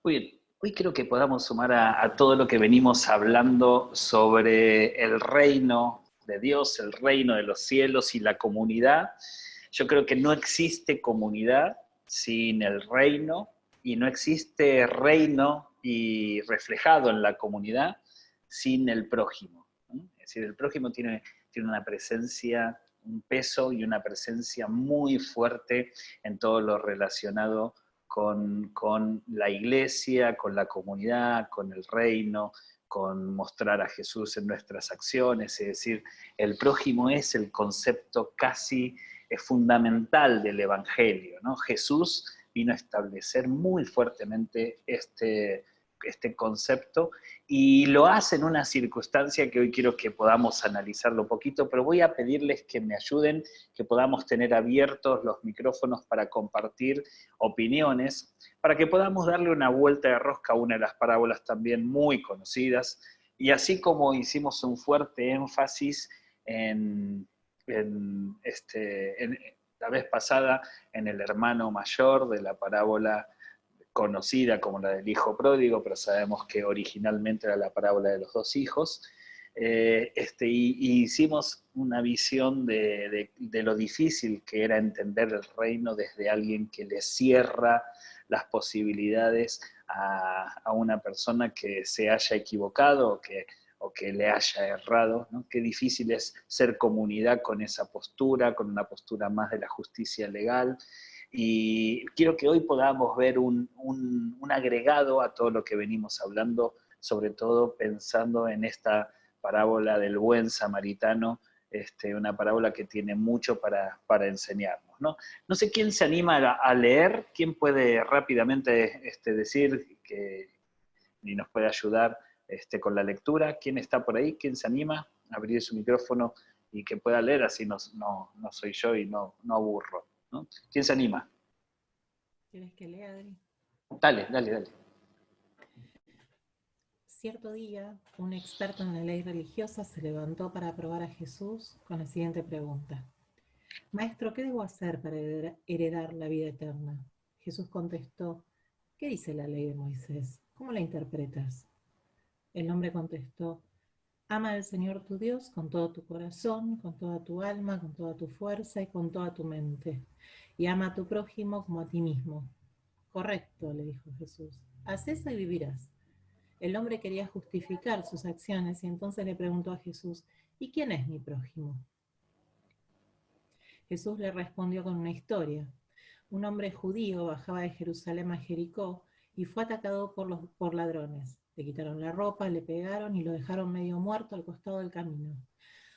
Muy bien, hoy creo que podamos sumar a todo lo que venimos hablando sobre el reino de Dios, el reino de los cielos y la comunidad. Yo creo que no existe comunidad sin el reino y no existe reino y reflejado en la comunidad sin el prójimo, ¿no? Es decir, el prójimo tiene una presencia, un peso y una presencia muy fuerte en todo lo relacionado con la iglesia, con la comunidad, con el reino, con mostrar a Jesús en nuestras acciones. Es decir, el prójimo es el concepto casi fundamental del Evangelio, ¿no? Jesús vino a establecer muy fuertemente este concepto y lo hace en una circunstancia que hoy quiero que podamos analizarlo un poquito, pero voy a pedirles que me ayuden, que podamos tener abiertos los micrófonos para compartir opiniones, para que podamos darle una vuelta de rosca a una de las parábolas también muy conocidas, y así como hicimos un fuerte énfasis en la vez pasada en el hermano mayor de la parábola conocida como la del hijo pródigo, pero sabemos que originalmente era la parábola de los dos hijos, y hicimos una visión de lo difícil que era entender el reino desde alguien que le cierra las posibilidades a una persona que se haya equivocado o que le haya errado, ¿no? Qué difícil es ser comunidad con esa postura, con una postura más de la justicia legal. Y quiero que hoy podamos ver un agregado a todo lo que venimos hablando, sobre todo pensando en esta parábola del buen samaritano, una parábola que tiene mucho para enseñarnos, ¿no? No sé quién se anima a leer, quién puede rápidamente decir que y nos puede ayudar con la lectura. ¿Quién está por ahí? ¿Quién se anima a abrir su micrófono y que pueda leer? Así no soy yo y no aburro, ¿no? ¿Quién se anima? ¿Quieres que lea, Adri? Dale, dale, dale. Cierto día, un experto en la ley religiosa se levantó para probar a Jesús con la siguiente pregunta. Maestro, ¿qué debo hacer para heredar la vida eterna? Jesús contestó, ¿qué dice la ley de Moisés? ¿Cómo la interpretas? El hombre contestó, ama al Señor tu Dios con todo tu corazón, con toda tu alma, con toda tu fuerza y con toda tu mente. Y ama a tu prójimo como a ti mismo. Correcto, le dijo Jesús. Haz eso y vivirás. El hombre quería justificar sus acciones y entonces le preguntó a Jesús, ¿y quién es mi prójimo? Jesús le respondió con una historia. Un hombre judío bajaba de Jerusalén a Jericó y fue atacado por ladrones. Le quitaron la ropa, le pegaron y lo dejaron medio muerto al costado del camino.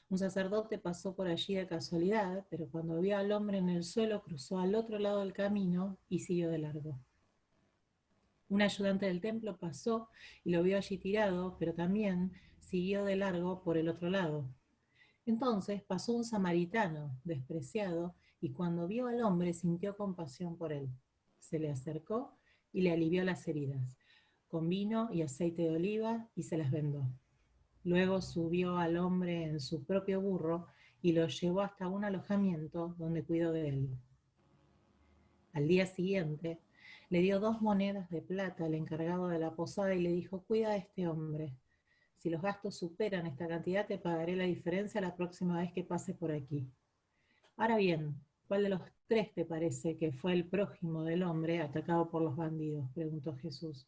Un sacerdote pasó por allí de casualidad, pero cuando vio al hombre en el suelo cruzó al otro lado del camino y siguió de largo. Un ayudante del templo pasó y lo vio allí tirado, pero también siguió de largo por el otro lado. Entonces pasó un samaritano, despreciado, y cuando vio al hombre sintió compasión por él. Se le acercó y le alivió las heridas, con vino y aceite de oliva, y se las vendó. Luego subió al hombre en su propio burro y lo llevó hasta un alojamiento donde cuidó de él. Al día siguiente, le dio 2 monedas de plata al encargado de la posada y le dijo, cuida a este hombre. Si los gastos superan esta cantidad, te pagaré la diferencia la próxima vez que pase por aquí. Ahora bien, ¿cuál de los 3 te parece que fue el prójimo del hombre atacado por los bandidos? Preguntó Jesús.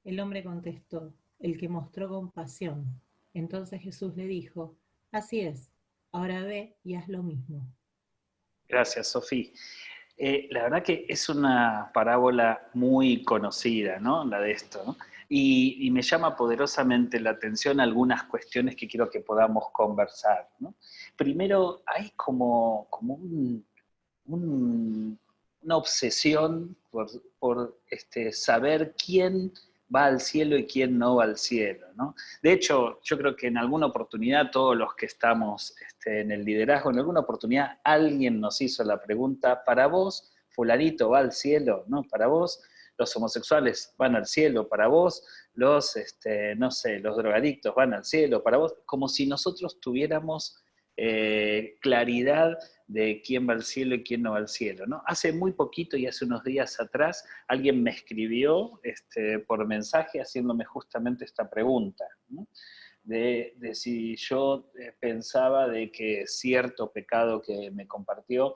El hombre contestó, el que mostró compasión. Entonces Jesús le dijo, así es, ahora ve y haz lo mismo. Gracias, Sofía. La verdad que es una parábola muy conocida, ¿no? La de esto, ¿no? Y me llama poderosamente la atención algunas cuestiones que quiero que podamos conversar, ¿no? Primero, hay como una obsesión por saber quién va al cielo y quién no va al cielo, ¿no? De hecho, yo creo que en alguna oportunidad todos los que estamos en el liderazgo, en alguna oportunidad alguien nos hizo la pregunta, para vos, fulanito va al cielo, ¿no? Para vos, los homosexuales van al cielo, para vos, no sé, los drogadictos van al cielo, para vos, como si nosotros tuviéramos claridad de quién va al cielo y quién no va al cielo, ¿no? Hace muy poquito y hace unos días atrás alguien me escribió por mensaje haciéndome justamente esta pregunta, ¿no? De si yo pensaba de que cierto pecado que me compartió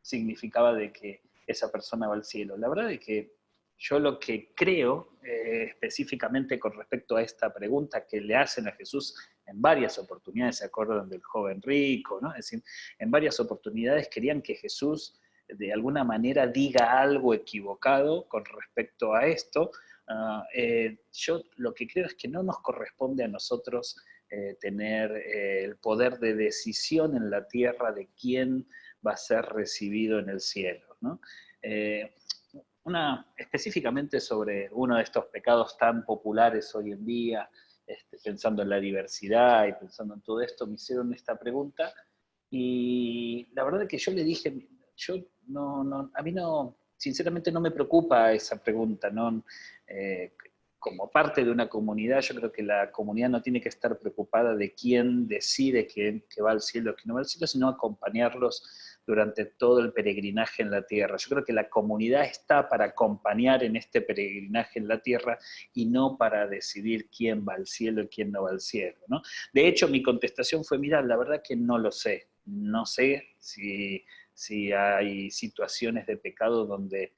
significaba de que esa persona va al cielo. La verdad es que yo lo que creo específicamente con respecto a esta pregunta que le hacen a Jesús en varias oportunidades, se acuerdan del joven rico, ¿no? Es decir, en varias oportunidades querían que Jesús de alguna manera diga algo equivocado con respecto a esto. Yo lo que creo es que no nos corresponde a nosotros tener el poder de decisión en la tierra de quién va a ser recibido en el cielo, ¿no? Específicamente sobre uno de estos pecados tan populares hoy en día, pensando en la diversidad y pensando en todo esto, me hicieron esta pregunta y la verdad es que yo le dije, a mí no, sinceramente no me preocupa esa pregunta, ¿no? Como parte de una comunidad, yo creo que la comunidad no tiene que estar preocupada de quién decide que va al cielo o que no va al cielo, sino acompañarlos durante todo el peregrinaje en la tierra. Yo creo que la comunidad está para acompañar en este peregrinaje en la tierra y no para decidir quién va al cielo y quién no va al cielo, ¿no? De hecho, mi contestación fue, mira, la verdad que no lo sé. No sé si hay situaciones de pecado donde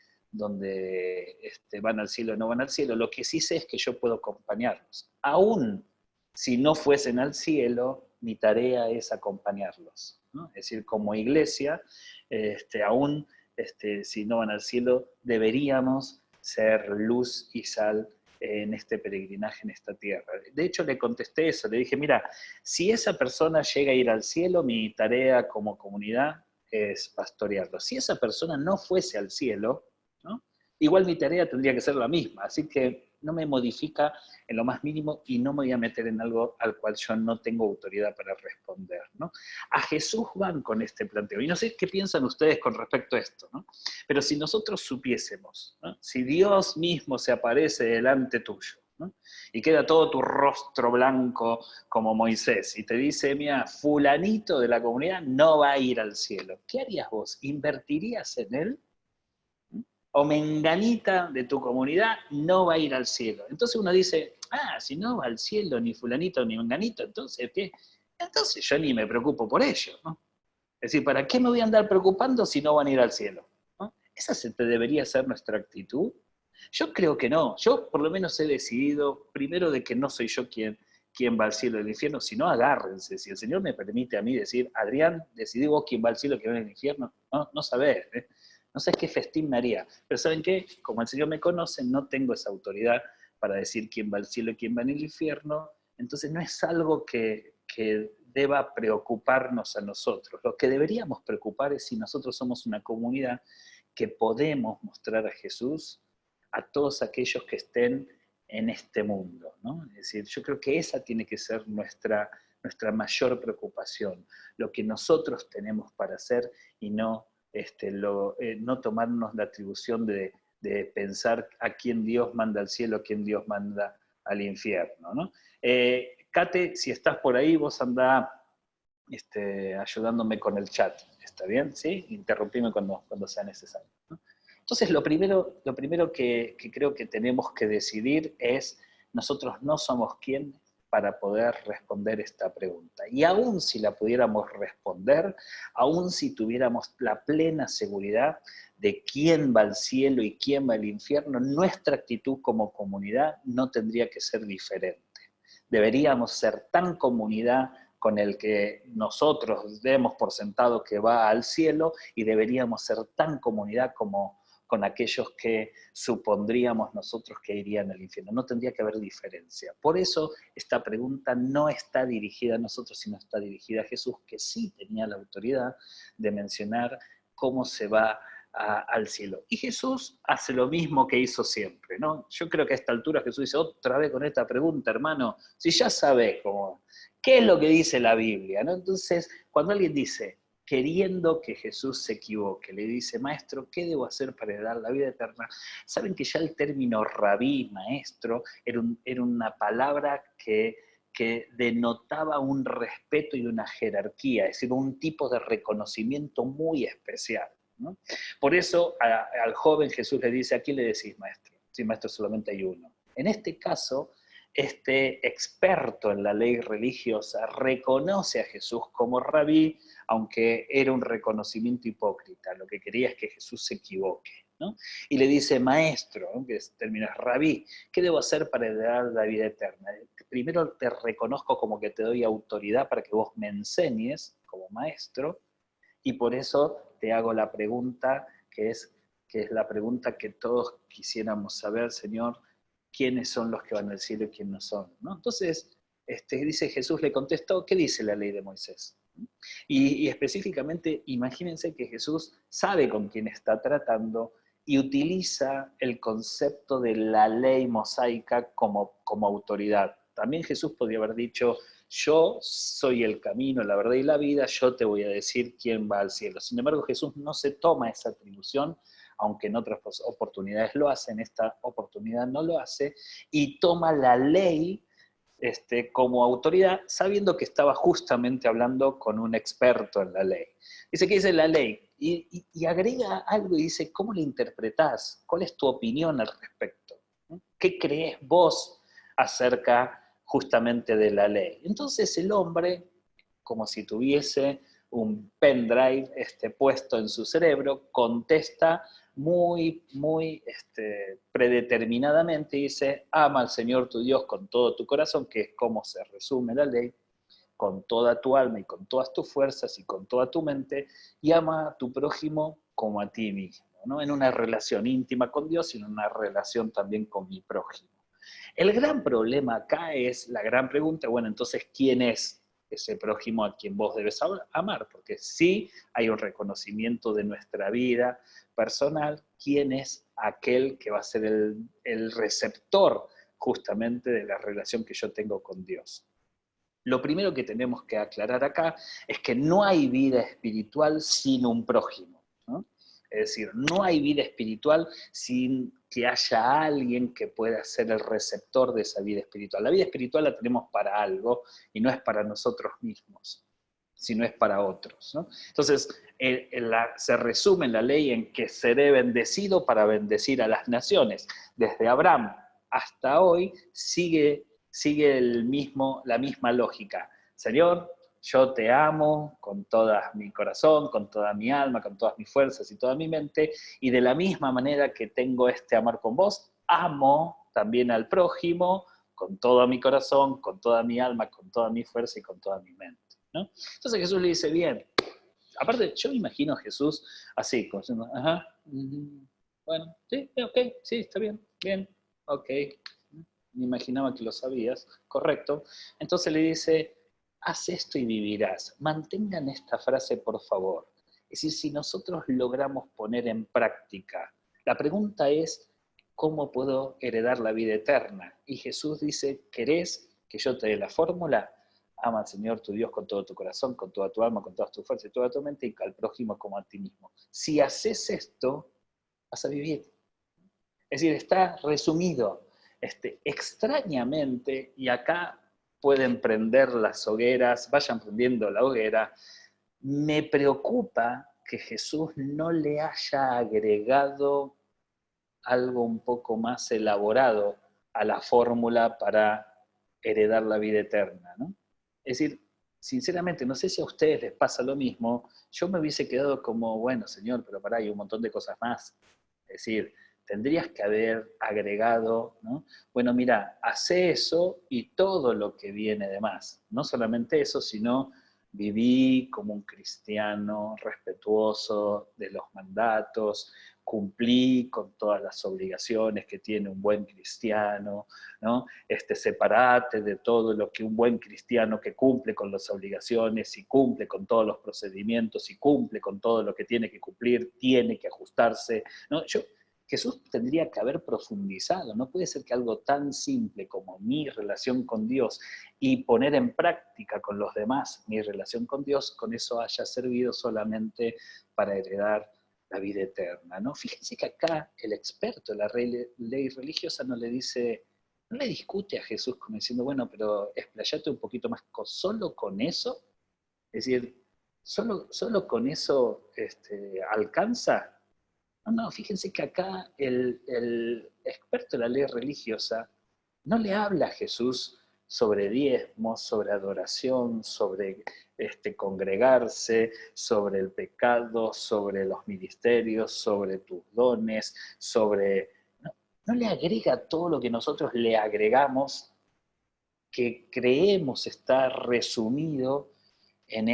van al cielo o no van al cielo. Lo que sí sé es que yo puedo acompañarlos. Aún si no fuesen al cielo, mi tarea es acompañarlos, ¿no? Es decir, como iglesia, aún si no van al cielo, deberíamos ser luz y sal en este peregrinaje en esta tierra. De hecho, le contesté eso, le dije, mira, si esa persona llega a ir al cielo, mi tarea como comunidad es pastorearlo. Si esa persona no fuese al cielo, ¿no? Igual mi tarea tendría que ser la misma, así que no me modifica en lo más mínimo y no me voy a meter en algo al cual yo no tengo autoridad para responder, ¿no? A Jesús van con este planteo, y no sé qué piensan ustedes con respecto a esto, ¿no? Pero si nosotros supiésemos, ¿no? Si Dios mismo se aparece delante tuyo, ¿no? Y queda todo tu rostro blanco como Moisés, y te dice, mira, fulanito de la comunidad no va a ir al cielo, ¿qué harías vos? ¿Invertirías en él? O menganita de tu comunidad no va a ir al cielo. Entonces uno dice, si no va al cielo ni fulanito ni menganito, entonces, ¿qué? Entonces yo ni me preocupo por ello, ¿no? Es decir, ¿para qué me voy a andar preocupando si no van a ir al cielo? ¿No? ¿Esa debería ser nuestra actitud? Yo creo que no. Yo por lo menos he decidido, primero, de que no soy yo quien va al cielo y al infierno, sino agárrense. Si el Señor me permite a mí decir, Adrián, decidí vos quién va al cielo y quién va al infierno, no sabés, ¿eh? No sé qué festín me haría. Pero ¿saben qué? Como el Señor me conoce, no tengo esa autoridad para decir quién va al cielo y quién va en el infierno. Entonces no es algo que deba preocuparnos a nosotros. Lo que deberíamos preocupar es si nosotros somos una comunidad que podemos mostrar a Jesús a todos aquellos que estén en este mundo, ¿no? Es decir, yo creo que esa tiene que ser nuestra mayor preocupación, lo que nosotros tenemos para hacer y no no tomarnos la atribución de pensar a quién Dios manda al cielo, a quién Dios manda al infierno, ¿no? Kate, si estás por ahí, vos andá ayudándome con el chat, ¿está bien? ¿Sí? Interrumpime cuando sea necesario, ¿no? Entonces, lo primero que creo que tenemos que decidir es, nosotros no somos quién para poder responder esta pregunta. Y aún si la pudiéramos responder, aún si tuviéramos la plena seguridad de quién va al cielo y quién va al infierno, nuestra actitud como comunidad no tendría que ser diferente. Deberíamos ser tan comunidad con el que nosotros demos por sentado que va al cielo, y deberíamos ser tan comunidad como con aquellos que supondríamos nosotros que irían al infierno. No tendría que haber diferencia. Por eso esta pregunta no está dirigida a nosotros, sino está dirigida a Jesús, que sí tenía la autoridad de mencionar cómo se va al cielo. Y Jesús hace lo mismo que hizo siempre, ¿no? Yo creo que a esta altura Jesús dice, otra vez con esta pregunta, hermano, si ya sabés cómo, ¿qué es lo que dice la Biblia? ¿No? Entonces, cuando alguien dice, queriendo que Jesús se equivoque, le dice, maestro, ¿qué debo hacer para heredar la vida eterna? Saben que ya el término rabí, maestro, era una palabra que que denotaba un respeto y una jerarquía, es decir, un tipo de reconocimiento muy especial, ¿no? Por eso al joven Jesús le dice, ¿a quién le decís maestro? Si maestro solamente hay uno. En este caso, este experto en la ley religiosa reconoce a Jesús como rabí, aunque era un reconocimiento hipócrita. Lo que quería es que Jesús se equivoque, ¿no? Y le dice, maestro, que el término es rabí, ¿qué debo hacer para heredar la vida eterna? Primero te reconozco como que te doy autoridad para que vos me enseñes como maestro, y por eso te hago la pregunta que es la pregunta que todos quisiéramos saber, Señor, ¿quiénes son los que van al cielo y quiénes no son? ¿No? Entonces, dice Jesús le contestó, ¿qué dice la ley de Moisés? Y específicamente, imagínense que Jesús sabe con quién está tratando y utiliza el concepto de la ley mosaica como autoridad. También Jesús podría haber dicho, yo soy el camino, la verdad y la vida, yo te voy a decir quién va al cielo. Sin embargo, Jesús no se toma esa atribución, aunque en otras oportunidades lo hace, en esta oportunidad no lo hace, y toma la ley como autoridad, sabiendo que estaba justamente hablando con un experto en la ley. Dice, ¿qué dice la ley? Y agrega algo y dice, ¿cómo la interpretás? ¿Cuál es tu opinión al respecto? ¿Qué crees vos acerca justamente de la ley? Entonces el hombre, como si tuviese un pendrive puesto en su cerebro, contesta muy predeterminadamente, dice, ama al Señor tu Dios con todo tu corazón, que es como se resume la ley, con toda tu alma y con todas tus fuerzas y con toda tu mente, y ama a tu prójimo como a ti mismo, ¿no? En una relación íntima con Dios y en una relación también con mi prójimo. El gran problema acá es la gran pregunta, bueno, entonces, ¿quién es ese prójimo a quien vos debes amar? Porque sí hay un reconocimiento de nuestra vida personal, ¿quién es aquel que va a ser el receptor justamente de la relación que yo tengo con Dios? Lo primero que tenemos que aclarar acá es que no hay vida espiritual sin un prójimo, ¿no? Es decir, no hay vida espiritual sin que haya alguien que pueda ser el receptor de esa vida espiritual. La vida espiritual la tenemos para algo y no es para nosotros mismos, sino es para otros, ¿no? Entonces, se resume en la ley en que seré bendecido para bendecir a las naciones. Desde Abraham hasta hoy sigue la misma lógica. Señor, yo te amo con todo mi corazón, con toda mi alma, con todas mis fuerzas y toda mi mente, y de la misma manera que tengo este amor con vos, amo también al prójimo con todo mi corazón, con toda mi alma, con toda mi fuerza y con toda mi mente, ¿no? Entonces Jesús le dice, bien, aparte yo me imagino a Jesús así, como diciendo, ajá, bueno, sí, ok, sí, está bien, ok, me imaginaba que lo sabías, correcto. Entonces le dice, haz esto y vivirás. Mantengan esta frase, por favor. Es decir, si nosotros logramos poner en práctica, la pregunta es, ¿cómo puedo heredar la vida eterna? Y Jesús dice, ¿querés que yo te dé la fórmula? Ama al Señor tu Dios con todo tu corazón, con toda tu alma, con todas tus fuerzas y toda tu mente, y al prójimo como a ti mismo. Si haces esto, vas a vivir. Es decir, está resumido. Extrañamente, y acá pueden prender las hogueras, vayan prendiendo la hoguera, me preocupa que Jesús no le haya agregado algo un poco más elaborado a la fórmula para heredar la vida eterna, ¿no? Es decir, sinceramente, no sé si a ustedes les pasa lo mismo, yo me hubiese quedado como, bueno, Señor, pero pará, hay un montón de cosas más. Es decir, tendrías que haber agregado, ¿no? Bueno, mira, hace eso y todo lo que viene de más. No solamente eso, sino viví como un cristiano respetuoso de los mandatos, cumplí con todas las obligaciones que tiene un buen cristiano, ¿no? Separate de todo lo que un buen cristiano que cumple con las obligaciones y cumple con todos los procedimientos y cumple con todo lo que tiene que cumplir, tiene que ajustarse, ¿no? Jesús tendría que haber profundizado, no puede ser que algo tan simple como mi relación con Dios y poner en práctica con los demás mi relación con Dios, con eso haya servido solamente para heredar la vida eterna, ¿no? Fíjense que acá el experto de la ley religiosa no le dice, no le discute a Jesús como diciendo, bueno, pero explayate un poquito más, solo con eso, es decir, solo con eso alcanza. No, no, fíjense que acá el experto en la ley religiosa no le habla a Jesús sobre diezmos, sobre adoración, sobre congregarse, sobre el pecado, sobre los ministerios, sobre tus dones, sobre... No, no le agrega todo lo que nosotros le agregamos, que creemos está resumido en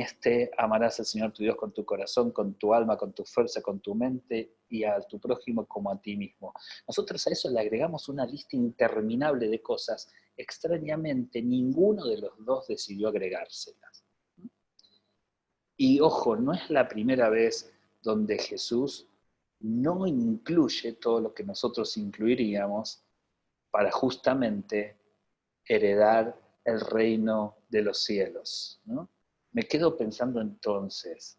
amarás al Señor tu Dios con tu corazón, con tu alma, con tu fuerza, con tu mente y a tu prójimo como a ti mismo. Nosotros a eso le agregamos una lista interminable de cosas. Extrañamente, ninguno de los dos decidió agregárselas. Y ojo, no es la primera vez donde Jesús no incluye todo lo que nosotros incluiríamos para justamente heredar el reino de los cielos, ¿no? Me quedo pensando entonces,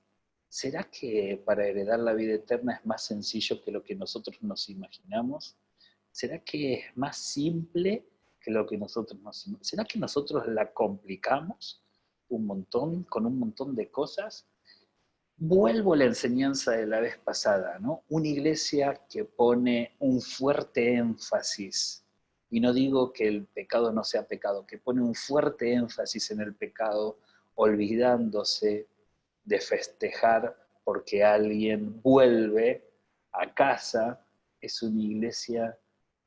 ¿será que para heredar la vida eterna es más sencillo que lo que nosotros nos imaginamos? ¿Será que es más simple que lo que nosotros nos imaginamos? ¿Será que nosotros la complicamos un montón, con un montón de cosas? Vuelvo a la enseñanza de la vez pasada, ¿no? Una iglesia que pone un fuerte énfasis, y no digo que el pecado no sea pecado, que pone un fuerte énfasis en el pecado, olvidándose de festejar porque alguien vuelve a casa, es una iglesia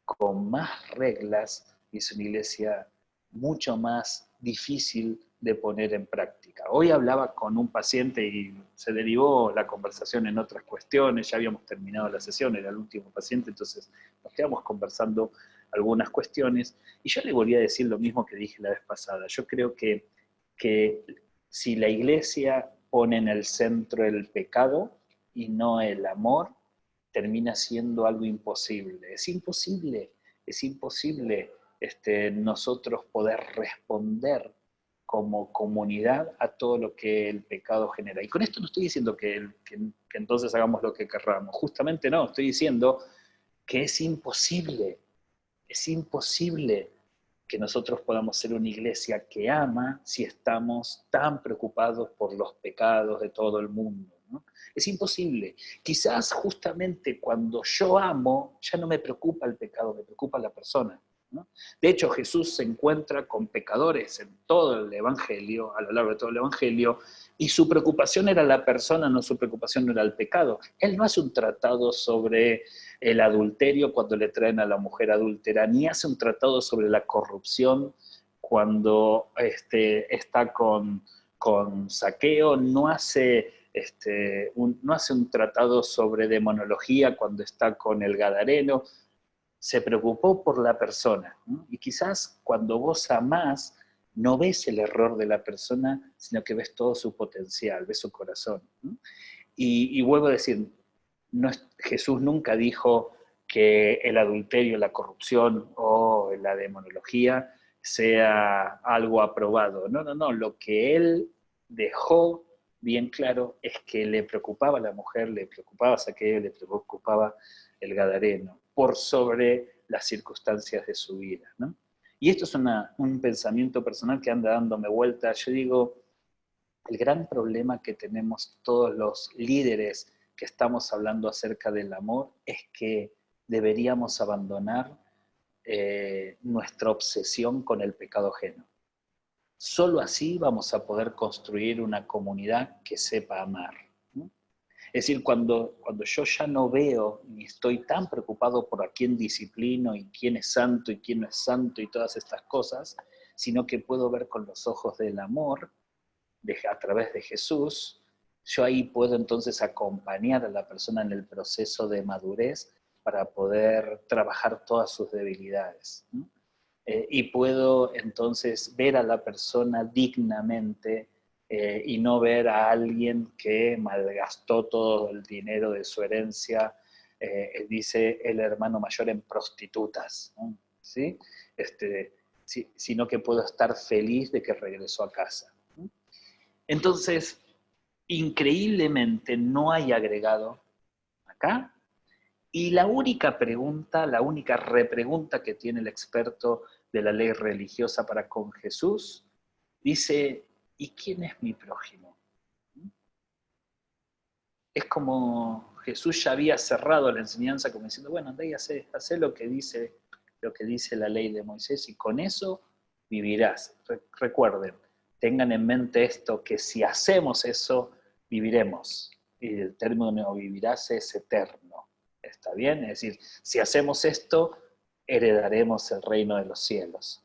con más reglas y es una iglesia mucho más difícil de poner en práctica. Hoy hablaba con un paciente y se derivó la conversación en otras cuestiones, ya habíamos terminado la sesión, era el último paciente, entonces nos quedamos conversando algunas cuestiones y yo le volví a decir lo mismo que dije la vez pasada. Yo creo que si la iglesia pone en el centro el pecado y no el amor, termina siendo algo imposible. Es imposible nosotros poder responder como comunidad a todo lo que el pecado genera. Y con esto no estoy diciendo que entonces hagamos lo que querramos, justamente no, estoy diciendo que es imposible que nosotros podamos ser una iglesia que ama si estamos tan preocupados por los pecados de todo el mundo, ¿no? Es imposible. Quizás justamente cuando yo amo, ya no me preocupa el pecado, me preocupa la persona, ¿no? De hecho, Jesús se encuentra con pecadores en todo el Evangelio, a lo largo de todo el Evangelio, y su preocupación era la persona, no su preocupación no era el pecado. Él no hace un tratado sobre el adulterio cuando le traen a la mujer adúltera, ni hace un tratado sobre la corrupción cuando está con Saqueo, no hace un tratado sobre demonología cuando está con el Gadareno. Se preocupó por la persona, ¿no? Y quizás cuando vos amás, no ves el error de la persona, sino que ves todo su potencial, ves su corazón, ¿no? Y vuelvo a decir, no, Jesús nunca dijo que el adulterio, la corrupción o la demonología sea algo aprobado. No, no, no. Lo que él dejó bien claro es que le preocupaba a la mujer, le preocupaba a Saqueo, le preocupaba el Gadareno, por sobre las circunstancias de su vida, ¿no? Y esto es un pensamiento personal que anda dándome vuelta. Yo digo, el gran problema que tenemos todos los líderes que estamos hablando acerca del amor es que deberíamos abandonar nuestra obsesión con el pecado ajeno. Solo así vamos a poder construir una comunidad que sepa amar, ¿no? Es decir, cuando yo ya no veo ni estoy tan preocupado por a quién disciplino y quién es santo y quién no es santo y todas estas cosas, sino que puedo ver con los ojos del amor, a través de Jesús, yo ahí puedo entonces acompañar a la persona en el proceso de madurez para poder trabajar todas sus debilidades, ¿no? Y puedo entonces ver a la persona dignamente y no ver a alguien que malgastó todo el dinero de su herencia, dice el hermano mayor, en prostitutas, ¿no? ¿Sí? Sino que puedo estar feliz de que regresó a casa. Entonces, increíblemente no hay agregado acá Y la única pregunta, la única repregunta que tiene el experto de la ley religiosa para con Jesús, dice, ¿y quién es mi prójimo? Es como Jesús ya había cerrado la enseñanza como diciendo, bueno, andá y hacé lo que dice la ley de Moisés y con eso vivirás. Recuerden, tengan en mente esto, que si hacemos eso, viviremos. Y el término vivirás es eterno. ¿Está bien? Es decir, si hacemos esto, heredaremos el reino de los cielos.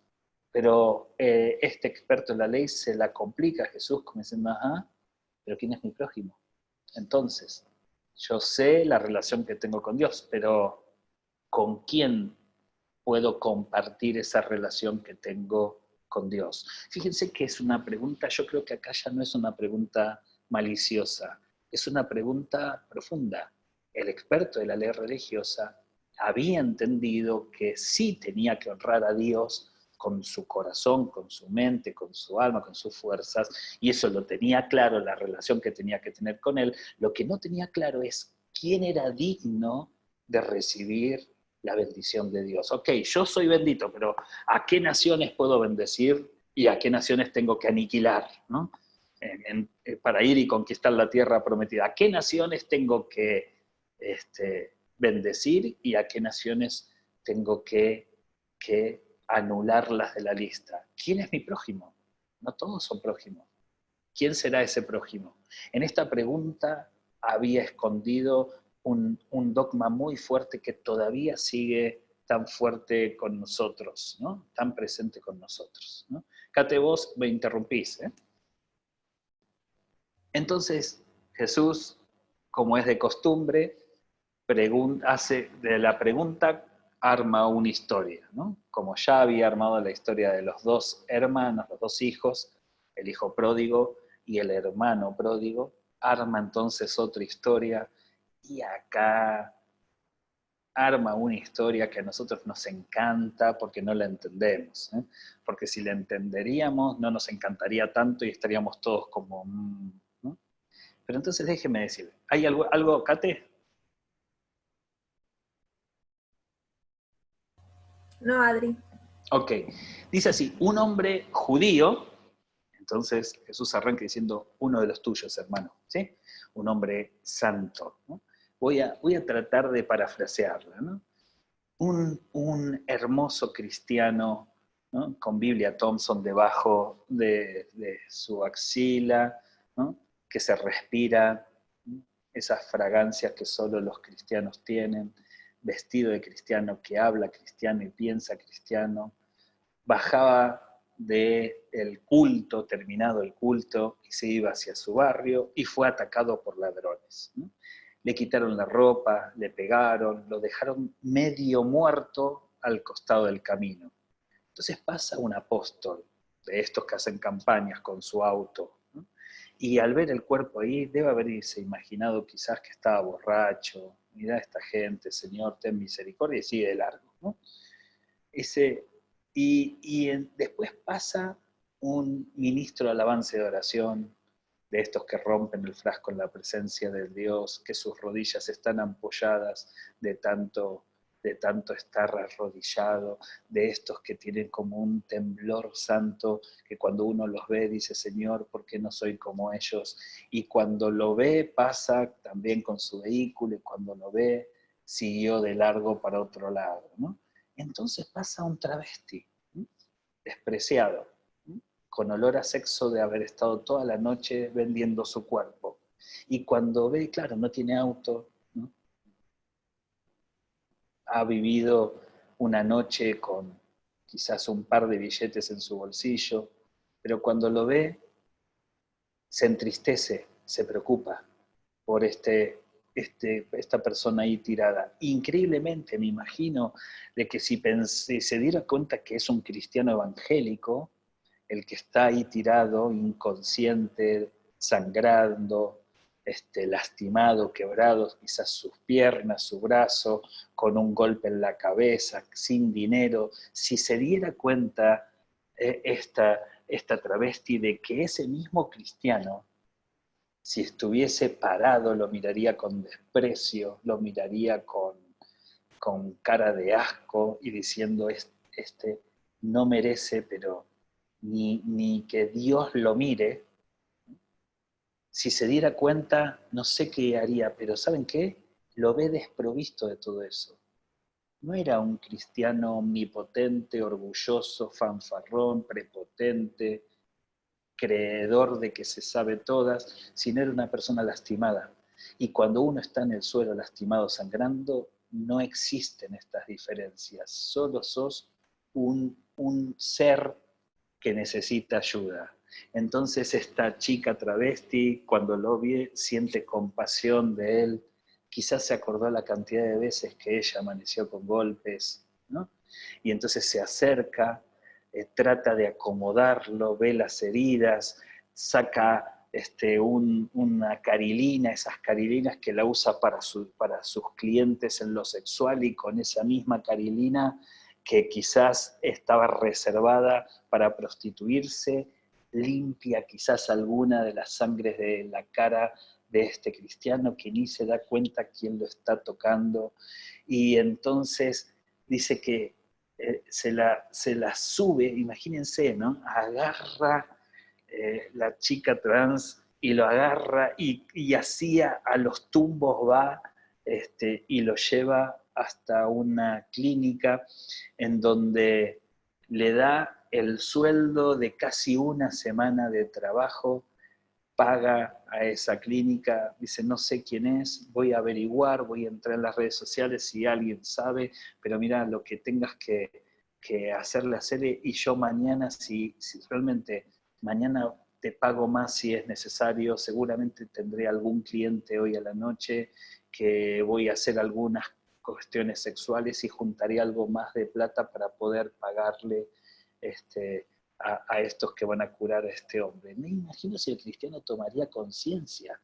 Pero este experto en la ley se la complica a Jesús como diciendo, ajá, pero ¿quién es mi prójimo? Entonces, yo sé la relación que tengo con Dios, pero ¿con quién puedo compartir esa relación que tengo con Dios? Fíjense que es una pregunta, yo creo que acá ya no es una pregunta maliciosa, es una pregunta profunda. El experto de la ley religiosa había entendido que sí tenía que honrar a Dios con su corazón, con su mente, con su alma, con sus fuerzas, y eso lo tenía claro, la relación que tenía que tener con Él. Lo que no tenía claro es quién era digno de recibir la bendición de Dios. Ok, yo soy bendito, pero ¿a qué naciones puedo bendecir y a qué naciones tengo que aniquilar, ¿no? Para ir y conquistar la tierra prometida? ¿A qué naciones tengo que bendecir y a qué naciones tengo que anularlas de la lista? ¿Quién es mi prójimo? No todos son prójimos. ¿Quién será ese prójimo? En esta pregunta había escondido un dogma muy fuerte que todavía sigue tan fuerte con nosotros, ¿no? Tan presente con nosotros, ¿no? Cate, vos me interrumpís, ¿eh? Entonces, Jesús, como es de costumbre, hace de la pregunta, arma una historia, ¿no? Como ya había armado la historia de los dos hermanos, los dos hijos, el hijo pródigo y el hermano pródigo, arma entonces otra historia y acá arma una historia que a nosotros nos encanta porque no la entendemos, ¿eh? Porque si la entenderíamos no nos encantaría tanto y estaríamos todos como... ¿no? Pero entonces déjeme decir, ¿hay algo Kate? No, Adri. Ok, dice así, un hombre judío, entonces Jesús arranca diciendo, uno de los tuyos, hermano, ¿sí? Un hombre santo, ¿no? Voy a tratar de parafrasearla, ¿no? Un hermoso cristiano, ¿no? Con Biblia Thompson debajo de su axila, ¿no? Que se respira, ¿no? Esas fragancias que solo los cristianos tienen, vestido de cristiano, que habla cristiano y piensa cristiano, bajaba del culto, terminado el culto, y se iba hacia su barrio y fue atacado por ladrones, ¿no? Le quitaron la ropa, le pegaron, lo dejaron medio muerto al costado del camino. Entonces pasa un apóstol de estos que hacen campañas con su auto, ¿no? Y al ver el cuerpo ahí, debe haberse imaginado quizás que estaba borracho, mirá a esta gente, Señor, ten misericordia, y sigue de largo, ¿no? Después pasa un ministro de alabanza y de oración, de estos que rompen el frasco en la presencia del Dios, que sus rodillas están ampolladas de tanto estar arrodillado, de estos que tienen como un temblor santo, que cuando uno los ve dice, Señor, ¿por qué no soy como ellos? Y cuando lo ve pasa también con su vehículo, y cuando lo ve siguió de largo para otro lado, ¿no? Entonces pasa un travesti, ¿sí? Despreciado, ¿sí? Con olor a sexo de haber estado toda la noche vendiendo su cuerpo. Y cuando ve, claro, no tiene auto, ¿no? Ha vivido una noche con quizás un par de billetes en su bolsillo, pero cuando lo ve, se entristece, se preocupa por esta persona ahí tirada. Increíblemente me imagino de que si se diera cuenta que es un cristiano evangélico, el que está ahí tirado, inconsciente, sangrando, lastimado, quebrado, quizás sus piernas, su brazo, con un golpe en la cabeza, sin dinero, si se diera cuenta esta travesti de que ese mismo cristiano, si estuviese parado, lo miraría con desprecio, lo miraría con cara de asco y diciendo, este no merece, pero ni que Dios lo mire. Si se diera cuenta, no sé qué haría, pero ¿saben qué? Lo ve desprovisto de todo eso. No era un cristiano omnipotente, orgulloso, fanfarrón, prepotente, creedor de que se sabe todas, sino era una persona lastimada. Y cuando uno está en el suelo lastimado, sangrando, no existen estas diferencias. Solo sos un ser que necesita ayuda. Entonces esta chica travesti, cuando lo ve, siente compasión de él. Quizás se acordó la cantidad de veces que ella amaneció con golpes, ¿no? Y entonces se acerca, trata de acomodarlo, ve las heridas, saca una carilina, esas carilinas que la usa para sus clientes en lo sexual, y con esa misma carilina que quizás estaba reservada para prostituirse, limpia quizás alguna de las sangres de la cara de este cristiano que ni se da cuenta quién lo está tocando, y entonces dice que se la sube, imagínense, ¿no? Agarra la chica trans y lo agarra y así a los tumbos va, y lo lleva hasta una clínica en donde le da el sueldo de casi una semana de trabajo, paga a esa clínica, dice, no sé quién es, voy a averiguar, voy a entrar en las redes sociales si alguien sabe, pero mira, lo que tengas que hacerle y yo mañana, si realmente mañana te pago más si es necesario, seguramente tendré algún cliente hoy a la noche que voy a hacer algunas cuestiones sexuales y juntaré algo más de plata para poder pagarle a estos que van a curar a este hombre. Me imagino si el cristiano tomaría conciencia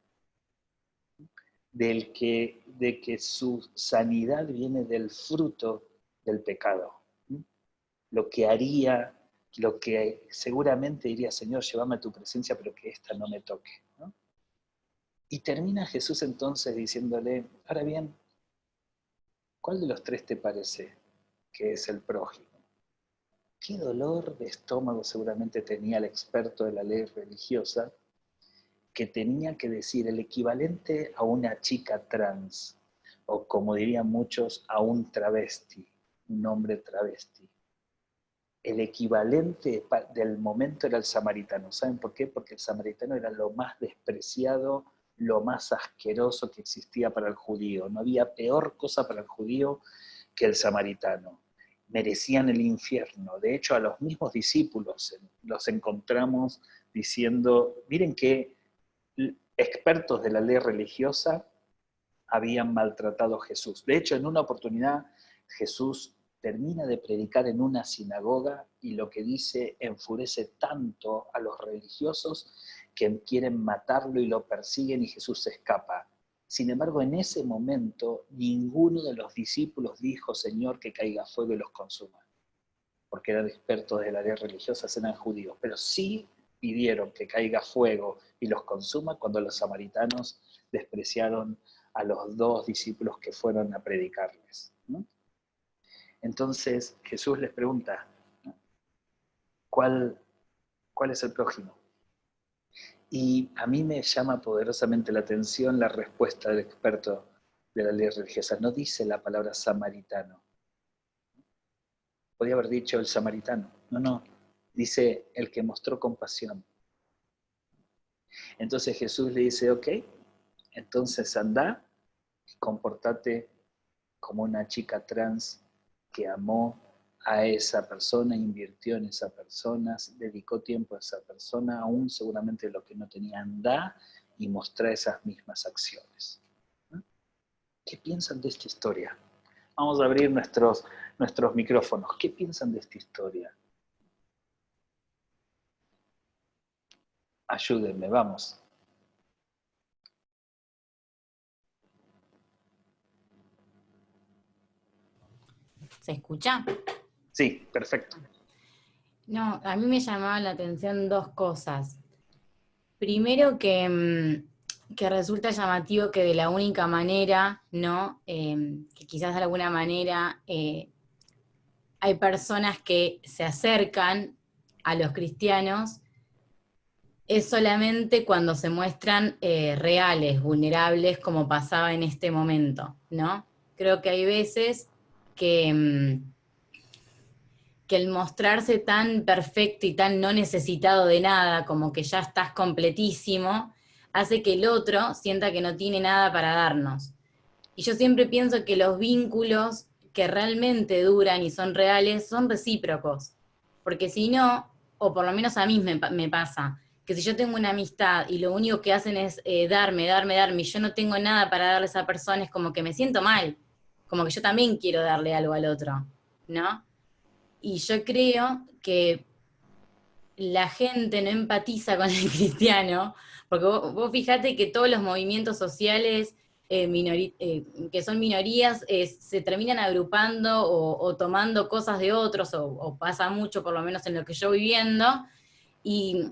de que su sanidad viene del fruto del pecado. Lo que haría, lo que seguramente diría, Señor, llévame a tu presencia, pero que esta no me toque, ¿no? Y termina Jesús entonces diciéndole, ahora bien, ¿cuál de los tres te parece que es el prójimo? Qué dolor de estómago seguramente tenía el experto de la ley religiosa, que tenía que decir el equivalente a una chica trans, o como dirían muchos, a un travesti, un hombre travesti. El equivalente del momento era el samaritano. ¿Saben por qué? Porque el samaritano era lo más despreciado, lo más asqueroso que existía para el judío. No había peor cosa para el judío que el samaritano. Merecían el infierno. De hecho, a los mismos discípulos los encontramos diciendo, miren que expertos de la ley religiosa habían maltratado a Jesús. De hecho, en una oportunidad Jesús termina de predicar en una sinagoga y lo que dice enfurece tanto a los religiosos que quieren matarlo y lo persiguen y Jesús se escapa. Sin embargo, en ese momento ninguno de los discípulos dijo, Señor, que caiga fuego y los consuma, porque eran expertos de la ley religiosa, eran judíos, pero sí pidieron que caiga fuego y los consuma cuando los samaritanos despreciaron a los dos discípulos que fueron a predicarles, ¿no? Entonces Jesús les pregunta, ¿cuál es el prójimo? Y a mí me llama poderosamente la atención la respuesta del experto de la ley religiosa. No dice la palabra samaritano. Podría haber dicho el samaritano. No, dice el que mostró compasión. Entonces Jesús le dice, ok, entonces anda y comportate como una chica trans que amó a esa persona, invirtió en esa persona, dedicó tiempo a esa persona, aún seguramente lo que no tenía, anda y mostrar esas mismas acciones. ¿Qué piensan de esta historia? Vamos a abrir nuestros micrófonos. ¿Qué piensan de esta historia? Ayúdenme, vamos. ¿Se escucha? Sí, perfecto. No, a mí me llamaba la atención dos cosas. Primero que que resulta llamativo que de la única manera, ¿no? Que quizás de alguna manera hay personas que se acercan a los cristianos es solamente cuando se muestran reales, vulnerables, como pasaba en este momento, ¿no? Creo que hay veces que, que el mostrarse tan perfecto y tan no necesitado de nada, como que ya estás completísimo, hace que el otro sienta que no tiene nada para darnos. Y yo siempre pienso que los vínculos que realmente duran y son reales son recíprocos. Porque si no, o por lo menos a mí me pasa, que si yo tengo una amistad y lo único que hacen es darme, y yo no tengo nada para darle a esa persona, es como que me siento mal. Como que yo también quiero darle algo al otro, ¿no? Y yo creo que la gente no empatiza con el cristiano, porque vos fijate que todos los movimientos sociales que son minorías se terminan agrupando o tomando cosas de otros, o pasa mucho, por lo menos en lo que yo voy viendo, y,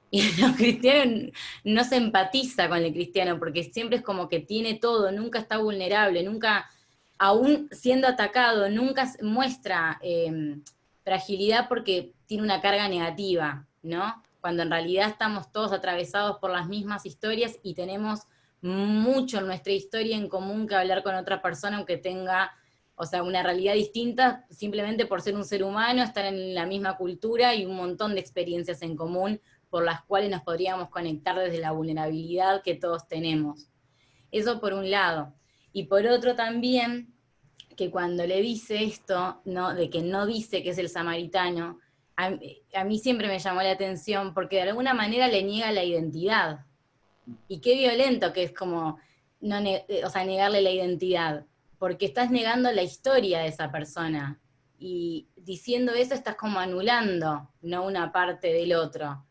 y los cristianos no se empatiza con el cristiano, porque siempre es como que tiene todo, nunca está vulnerable, nunca, aún siendo atacado, nunca muestra fragilidad porque tiene una carga negativa, ¿no? Cuando en realidad estamos todos atravesados por las mismas historias y tenemos mucho en nuestra historia en común que hablar con otra persona, aunque tenga, o sea, una realidad distinta, simplemente por ser un ser humano, estar en la misma cultura y un montón de experiencias en común por las cuales nos podríamos conectar desde la vulnerabilidad que todos tenemos. Eso por un lado. Y por otro también, que cuando le dice esto, ¿no? De que no dice que es el samaritano, a mí siempre me llamó la atención porque de alguna manera le niega la identidad. Y qué violento que es como o sea, negarle la identidad, porque estás negando la historia de esa persona. Y diciendo eso estás como anulando, no una parte del otro.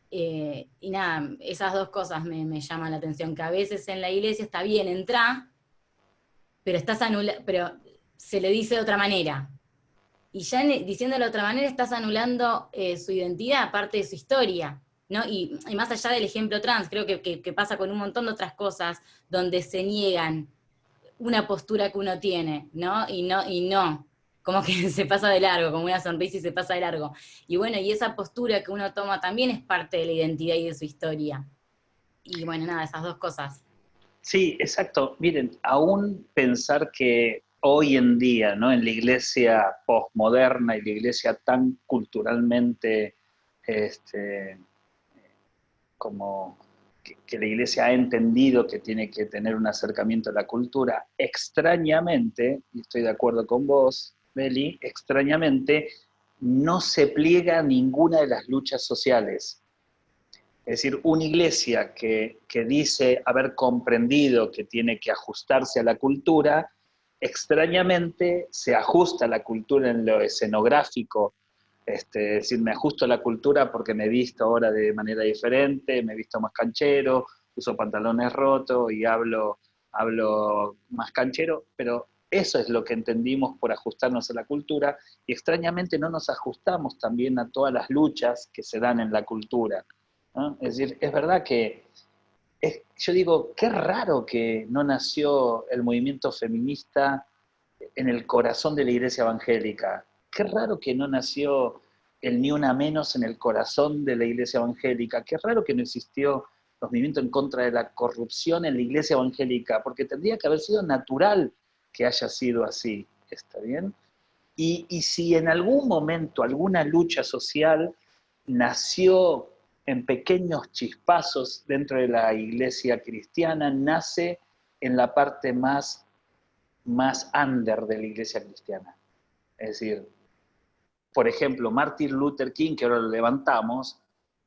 Y nada, esas dos cosas me llaman la atención, que a veces en la iglesia está bien, entra, pero pero se le dice de otra manera. Y ya diciéndolo de otra manera estás anulando su identidad, parte de su historia, ¿no? Y más allá del ejemplo trans, creo que pasa con un montón de otras cosas donde se niegan una postura que uno tiene, ¿no? Y no, como que se pasa de largo, como una sonrisa y se pasa de largo. Y bueno, y esa postura que uno toma también es parte de la identidad y de su historia. Y bueno, nada, esas dos cosas. Sí, exacto. Miren, aún pensar que hoy en día, ¿no? En la iglesia posmoderna y la iglesia tan culturalmente, este, como que la iglesia ha entendido que tiene que tener un acercamiento a la cultura, extrañamente, y estoy de acuerdo con vos, Beli, extrañamente no se pliega a ninguna de las luchas sociales. Es decir, una iglesia que dice haber comprendido que tiene que ajustarse a la cultura, extrañamente se ajusta a la cultura en lo escenográfico, es decir, me ajusto a la cultura porque me he visto ahora de manera diferente, me he visto más canchero, uso pantalones rotos y hablo más canchero, pero eso es lo que entendimos por ajustarnos a la cultura y extrañamente no nos ajustamos también a todas las luchas que se dan en la cultura, ¿no? Es decir, es verdad que yo digo, qué raro que no nació el movimiento feminista en el corazón de la iglesia evangélica. Qué raro que no nació el Ni Una Menos en el corazón de la iglesia evangélica. Qué raro que no existió los movimientos en contra de la corrupción en la iglesia evangélica, porque tendría que haber sido natural que haya sido así. ¿Está bien? Y si en algún momento alguna lucha social nació en pequeños chispazos dentro de la iglesia cristiana, nace en la parte más under de la iglesia cristiana. Es decir, por ejemplo, Martin Luther King, que ahora lo levantamos,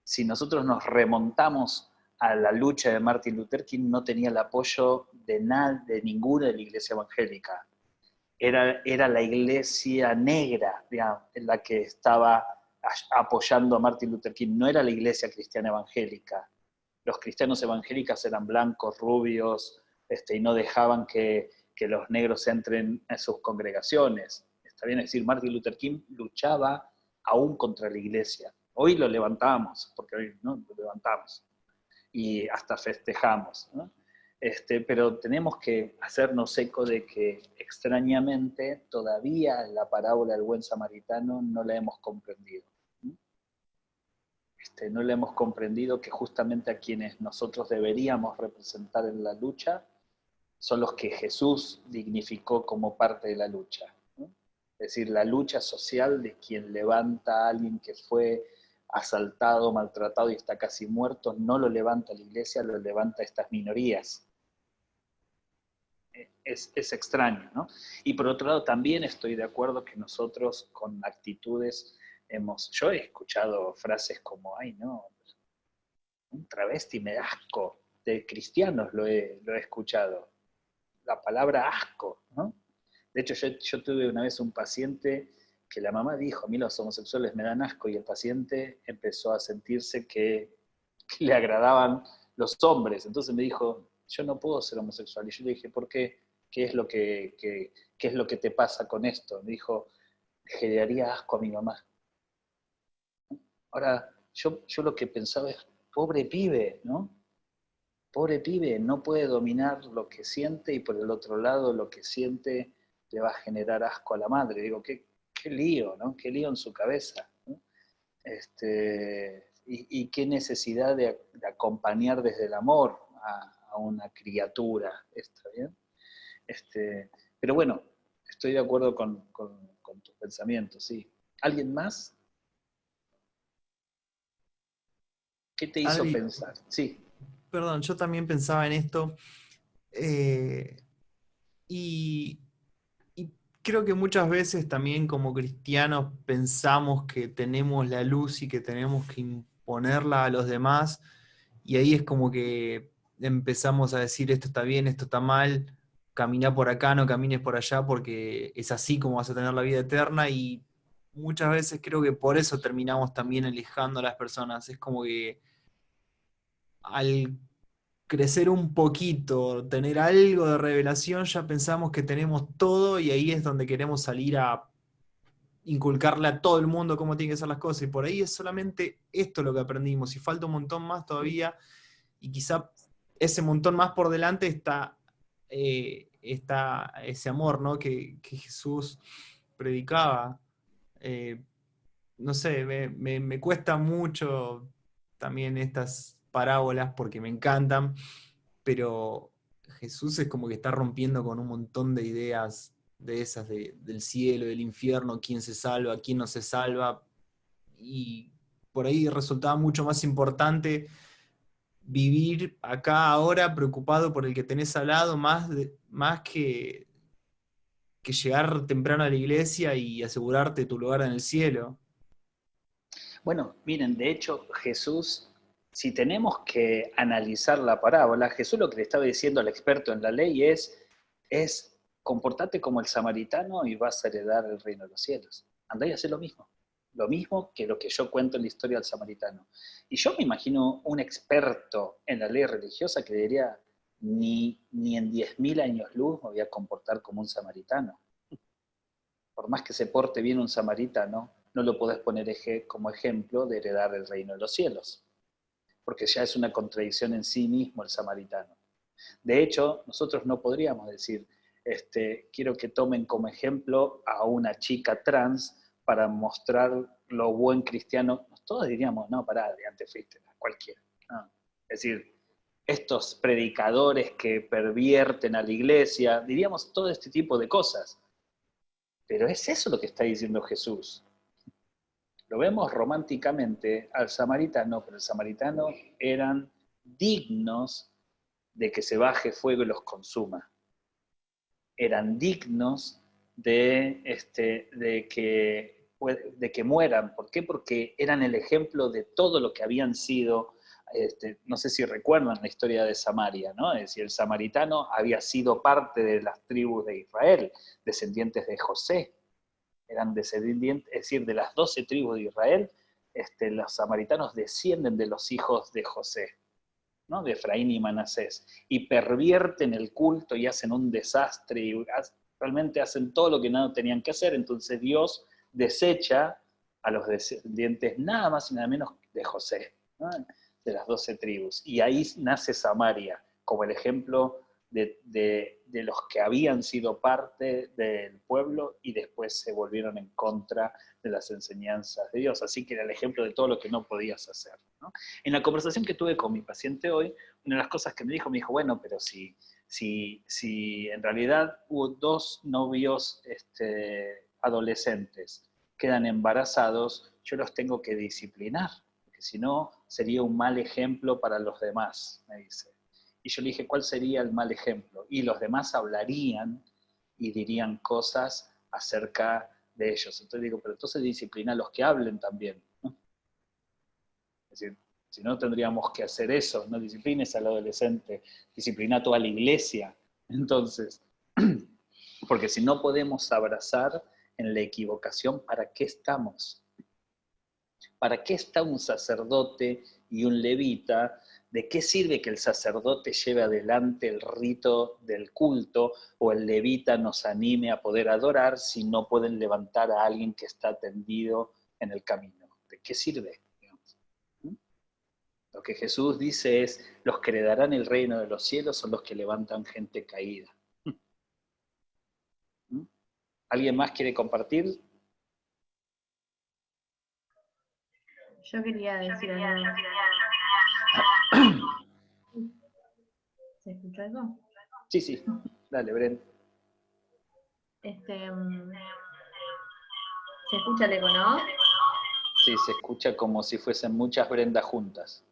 si nosotros nos remontamos a la lucha de Martin Luther King, no tenía el apoyo de ninguna de la iglesia evangélica. Era la iglesia negra, digamos, en la que estaba apoyando a Martin Luther King, no era la iglesia cristiana evangélica. Los cristianos evangélicos eran blancos, rubios, y no dejaban que los negros entren en sus congregaciones. Está bien, es decir, Martin Luther King luchaba aún contra la iglesia. Hoy lo levantamos, porque hoy no lo levantamos. y hasta festejamos, ¿no? Pero tenemos que hacernos eco de que extrañamente todavía la parábola del buen samaritano no la hemos comprendido. No la hemos comprendido, que justamente a quienes nosotros deberíamos representar en la lucha son los que Jesús dignificó como parte de la lucha, ¿no? Es decir, la lucha social de quien levanta a alguien que fue asaltado, maltratado y está casi muerto, no lo levanta la iglesia, lo levanta estas minorías. Es extraño, ¿no? Y por otro lado también estoy de acuerdo que nosotros con actitudes yo he escuchado frases como, ay no, un travesti me da asco, de cristianos lo he escuchado, la palabra asco, ¿no? De hecho yo tuve una vez un paciente que la mamá dijo, a mí los homosexuales me dan asco, y el paciente empezó a sentirse que le agradaban los hombres, entonces me dijo, yo no puedo ser homosexual, y yo le dije, ¿por qué? ¿Qué es lo que te pasa con esto? Me dijo, le daría asco a mi mamá. Ahora, yo lo que pensaba es, pobre pibe, ¿no? Pobre pibe, no puede dominar lo que siente, y por el otro lado lo que siente le va a generar asco a la madre. Digo, qué lío, ¿no? Qué lío en su cabeza, ¿no? Y qué necesidad de acompañar desde el amor a una criatura, ¿está bien? Pero bueno, estoy de acuerdo con tus pensamientos, sí. ¿Alguien más? ¿Qué te hizo Adri, pensar? Sí. perdón, yo también pensaba en esto, y creo que muchas veces también como cristianos pensamos que tenemos la luz y que tenemos que imponerla a los demás, y ahí es como que empezamos a decir esto está bien, esto está mal, camina por acá, no camines por allá, porque es así como vas a tener la vida eterna, y muchas veces creo que por eso terminamos también alejando a las personas. Es como que al crecer un poquito, tener algo de revelación, ya pensamos que tenemos todo, y ahí es donde queremos salir a inculcarle a todo el mundo cómo tienen que ser las cosas, y por ahí es solamente esto lo que aprendimos, y falta un montón más todavía, y quizá ese montón más por delante está ese amor, ¿no? que Jesús predicaba. No sé, me cuesta mucho también estas parábolas porque me encantan, pero Jesús es como que está rompiendo con un montón de ideas de esas del cielo, del infierno, quién se salva, quién no se salva, y por ahí resultaba mucho más importante vivir acá ahora preocupado por el que tenés al lado, más que llegar temprano a la iglesia y asegurarte tu lugar en el cielo. Bueno, miren, de hecho Jesús, si tenemos que analizar la parábola, Jesús lo que le estaba diciendo al experto en la ley es comportate como el samaritano y vas a heredar el reino de los cielos. Andá y hacé lo mismo que lo que yo cuento en la historia del samaritano. Y yo me imagino un experto en la ley religiosa que diría, ni en 10.000 años luz me voy a comportar como un samaritano. Por más que se porte bien un samaritano, no lo podés poner como ejemplo de heredar el reino de los cielos, porque ya es una contradicción en sí mismo el samaritano. De hecho, nosotros no podríamos decir, quiero que tomen como ejemplo a una chica trans para mostrar lo buen cristiano. Todos diríamos, no, pará, de antes fuiste cualquiera. No. Es decir, estos predicadores que pervierten a la iglesia, diríamos todo este tipo de cosas. Pero es eso lo que está diciendo Jesús. Lo vemos románticamente al samaritano, pero el samaritano eran dignos de que se baje fuego y los consuma. Eran dignos de que mueran. ¿Por qué? Porque eran el ejemplo de todo lo que habían sido. No sé si recuerdan la historia de Samaria, ¿no? Es decir, el samaritano había sido parte de las tribus de Israel, descendientes de José. Eran descendientes, es decir, de las 12 tribus de Israel, los samaritanos descienden de los hijos de José, ¿no? De Efraín y Manasés, y pervierten el culto y hacen un desastre, y realmente hacen todo lo que no tenían que hacer. Entonces Dios desecha a los descendientes nada más y nada menos de José, ¿no? de las 12 tribus. Y ahí nace Samaria, como el ejemplo de los que habían sido parte del pueblo y después se volvieron en contra de las enseñanzas de Dios. Así que era el ejemplo de todo lo que no podías hacer, ¿no? En la conversación que tuve con mi paciente hoy, una de las cosas que me dijo, bueno, pero si en realidad hubo 2 novios adolescentes, quedan embarazados, yo los tengo que disciplinar, porque si no sería un mal ejemplo para los demás, me dice. Y yo le dije, ¿cuál sería el mal ejemplo? Y los demás hablarían y dirían cosas acerca de ellos. Entonces digo, pero entonces disciplina a los que hablen también, ¿no? Es decir, si no tendríamos que hacer eso, no disciplines al adolescente, disciplina a toda la iglesia. Entonces, porque si no podemos abrazar en la equivocación, ¿para qué estamos? ¿Para qué está un sacerdote y un levita? ¿De qué sirve que el sacerdote lleve adelante el rito del culto o el levita nos anime a poder adorar si no pueden levantar a alguien que está tendido en el camino? ¿De qué sirve? Lo que Jesús dice es, los que heredarán el reino de los cielos son los que levantan gente caída. ¿Alguien más quiere compartir? Yo quería decir algo. ¿Se escucha eso? Sí, dale, Bren. Se escucha el eco, ¿no? Sí, se escucha como si fuesen muchas Brendas juntas.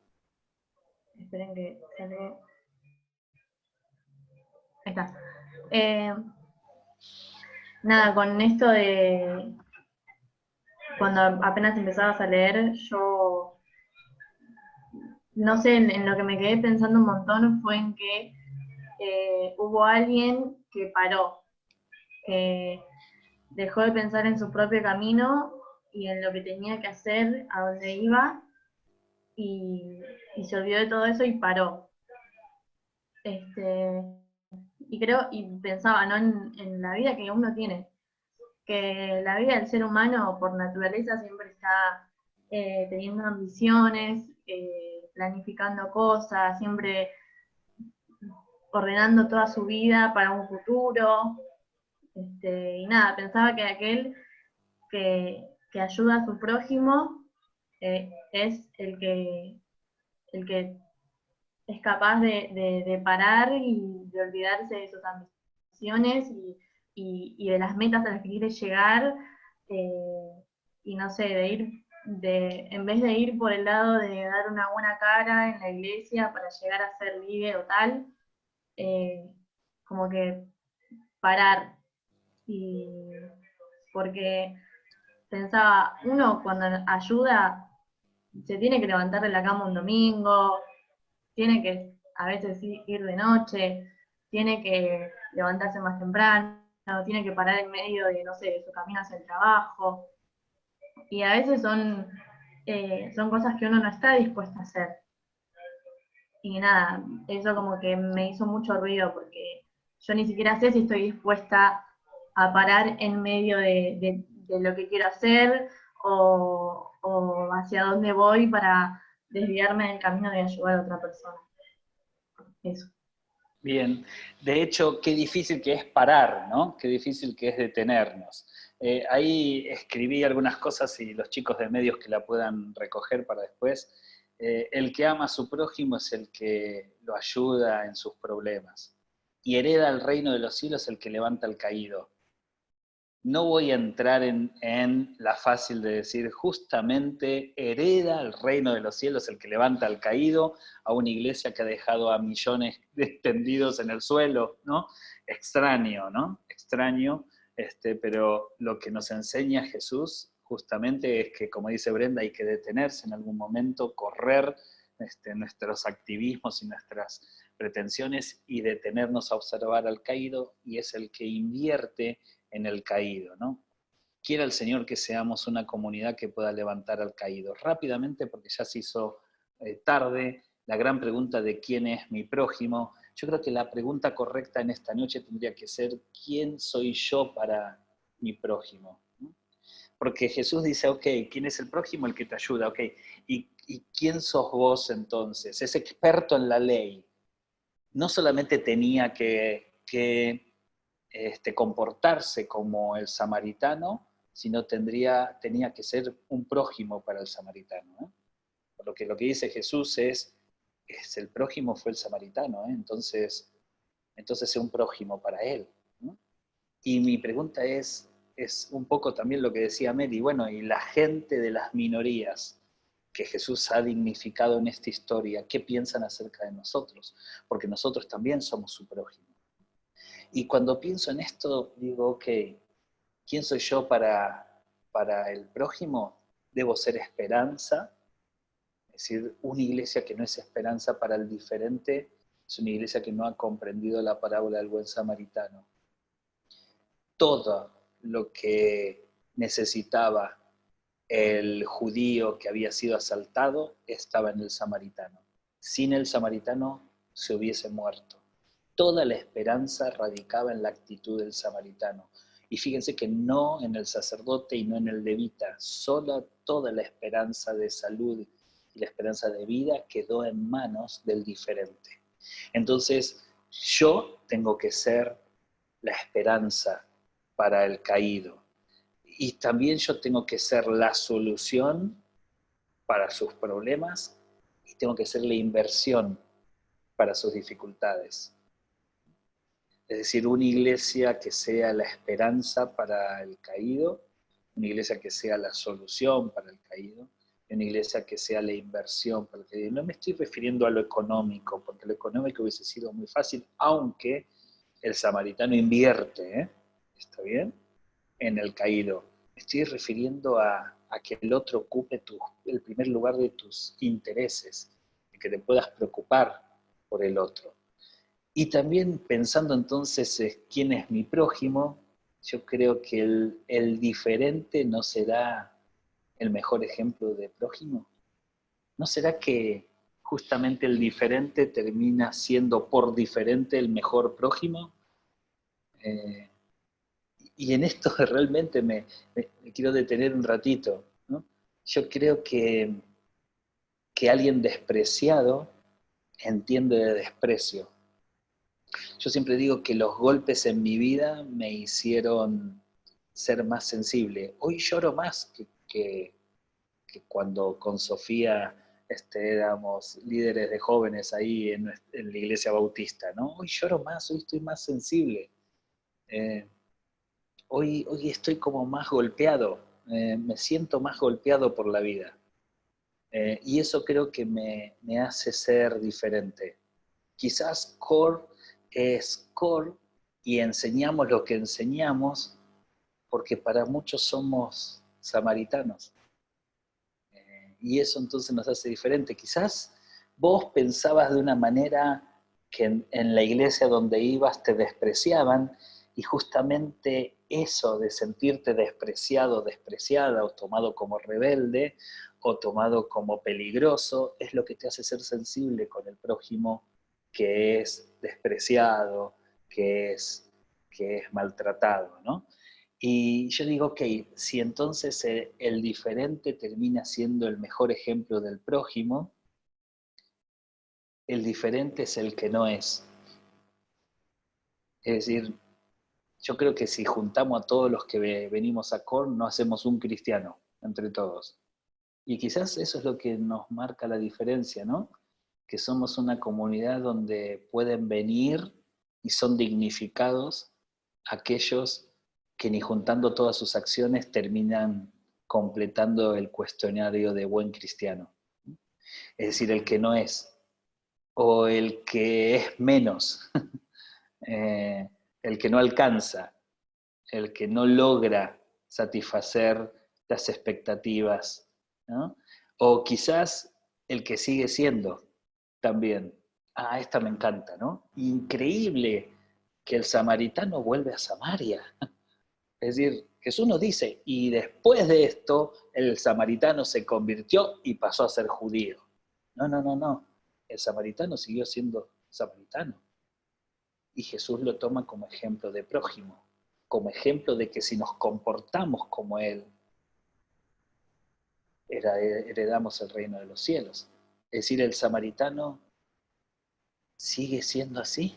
Esperen que salga. Ahí está. Nada, con esto de cuando apenas empezabas a leer, yo no sé, en lo que me quedé pensando un montón fue en que hubo alguien que paró, que dejó de pensar en su propio camino y en lo que tenía que hacer, a dónde iba, y se olvidó de todo eso y paró. Y creo, y pensaba, ¿no? en la vida que uno tiene, que la vida del ser humano por naturaleza siempre está teniendo ambiciones, planificando cosas, siempre ordenando toda su vida para un futuro. Y nada, pensaba que aquel que ayuda a su prójimo es el que es capaz de parar y de olvidarse de sus ambiciones y de las metas a las que quiere llegar, y no sé, en vez de ir por el lado de dar una buena cara en la iglesia para llegar a ser líder o tal, como que parar. Y porque pensaba, uno cuando ayuda se tiene que levantar de la cama un domingo, tiene que a veces ir de noche, tiene que levantarse más temprano, tiene que parar en medio de, no sé, de su camino hacia el trabajo. Y a veces son cosas que uno no está dispuesto a hacer. Y nada, eso como que me hizo mucho ruido porque yo ni siquiera sé si estoy dispuesta a parar en medio de lo que quiero hacer o hacia dónde voy para desviarme del camino de ayudar a otra persona. Eso. Bien, de hecho, qué difícil que es parar, ¿no? Qué difícil que es detenernos. Ahí escribí algunas cosas y los chicos de medios que la puedan recoger para después. El que ama a su prójimo es el que lo ayuda en sus problemas. Y hereda el reino de los cielos el que levanta al caído. No voy a entrar en la fácil de decir, justamente hereda el reino de los cielos el que levanta al caído, a una iglesia que ha dejado a millones tendidos en el suelo, ¿no? Extraño, ¿no? Extraño, pero lo que nos enseña Jesús justamente es que, como dice Brenda, hay que detenerse en algún momento, correr nuestros activismos y nuestras pretensiones y detenernos a observar al caído, y es el que invierte en el caído, ¿no? Quiera el Señor que seamos una comunidad que pueda levantar al caído. Rápidamente, porque ya se hizo tarde, la gran pregunta de quién es mi prójimo. Yo creo que la pregunta correcta en esta noche tendría que ser, ¿quién soy yo para mi prójimo? Porque Jesús dice, ok, ¿quién es el prójimo? El que te ayuda, ok. ¿Y ¿Y quién sos vos entonces? Ese experto en la ley no solamente tenía que comportarse como el samaritano, sino tenía que ser un prójimo para el samaritano, ¿eh? Por lo que dice Jesús es el prójimo fue el samaritano, ¿eh? Entonces es un prójimo para él, ¿no? Y mi pregunta es un poco también lo que decía Mary, bueno, y la gente de las minorías que Jesús ha dignificado en esta historia, ¿qué piensan acerca de nosotros? Porque nosotros también somos su prójimo. Y cuando pienso en esto, digo, ok, ¿quién soy yo para el prójimo? Debo ser esperanza, es decir, una iglesia que no es esperanza para el diferente, es una iglesia que no ha comprendido la parábola del buen samaritano. Todo lo que necesitaba el judío que había sido asaltado estaba en el samaritano. Sin el samaritano se hubiese muerto. Toda la esperanza radicaba en la actitud del samaritano. Y fíjense que no en el sacerdote y no en el levita, solo toda la esperanza de salud y la esperanza de vida quedó en manos del diferente. Entonces, yo tengo que ser la esperanza para el caído. Y también yo tengo que ser la solución para sus problemas y tengo que ser la inversión para sus dificultades. Es decir, una iglesia que sea la esperanza para el caído, una iglesia que sea la solución para el caído, y una iglesia que sea la inversión para el caído. No me estoy refiriendo a lo económico, porque lo económico hubiese sido muy fácil, aunque el samaritano invierte, ¿eh? ¿Está bien? En el caído. Me estoy refiriendo a que el otro ocupe el primer lugar de tus intereses, de que te puedas preocupar por el otro. Y también pensando entonces quién es mi prójimo, yo creo que el diferente no será el mejor ejemplo de prójimo. ¿No será que justamente el diferente termina siendo por diferente el mejor prójimo? Eh, y en esto realmente me quiero detener un ratito, ¿no? Yo creo que alguien despreciado entiende de desprecio. Yo siempre digo que los golpes en mi vida me hicieron ser más sensible. Hoy lloro más que cuando con Sofía éramos líderes de jóvenes ahí en la iglesia bautista, ¿no? Hoy lloro más, hoy estoy más sensible. Eh, hoy estoy como más golpeado, me siento más golpeado por la vida. Y eso creo que me hace ser diferente. Quizás core es core y enseñamos lo que enseñamos porque para muchos somos samaritanos. Y eso entonces nos hace diferente. Quizás vos pensabas de una manera que en la iglesia donde ibas te despreciaban y justamente eso de sentirte despreciado, despreciada o tomado como rebelde o tomado como peligroso es lo que te hace ser sensible con el prójimo que es despreciado, que es maltratado, ¿no? Y yo digo, ok, si entonces el diferente termina siendo el mejor ejemplo del prójimo, el diferente es el que no es. Es decir, yo creo que si juntamos a todos los que venimos a CORN, no hacemos un cristiano entre todos. Y quizás eso es lo que nos marca la diferencia, ¿no? Que somos una comunidad donde pueden venir y son dignificados aquellos que ni juntando todas sus acciones terminan completando el cuestionario de buen cristiano. Es decir, el que no es, o el que es menos, el que no alcanza, el que no logra satisfacer las expectativas, ¿no? O quizás el que sigue siendo también. Ah, esta me encanta, ¿no? Increíble que el samaritano vuelve a Samaria. Es decir, Jesús nos dice, y después de esto, el samaritano se convirtió y pasó a ser judío. No, no, no, no. El samaritano siguió siendo samaritano. Y Jesús lo toma como ejemplo de prójimo, como ejemplo de que si nos comportamos como Él, heredamos el reino de los cielos. Es decir, el samaritano sigue siendo así.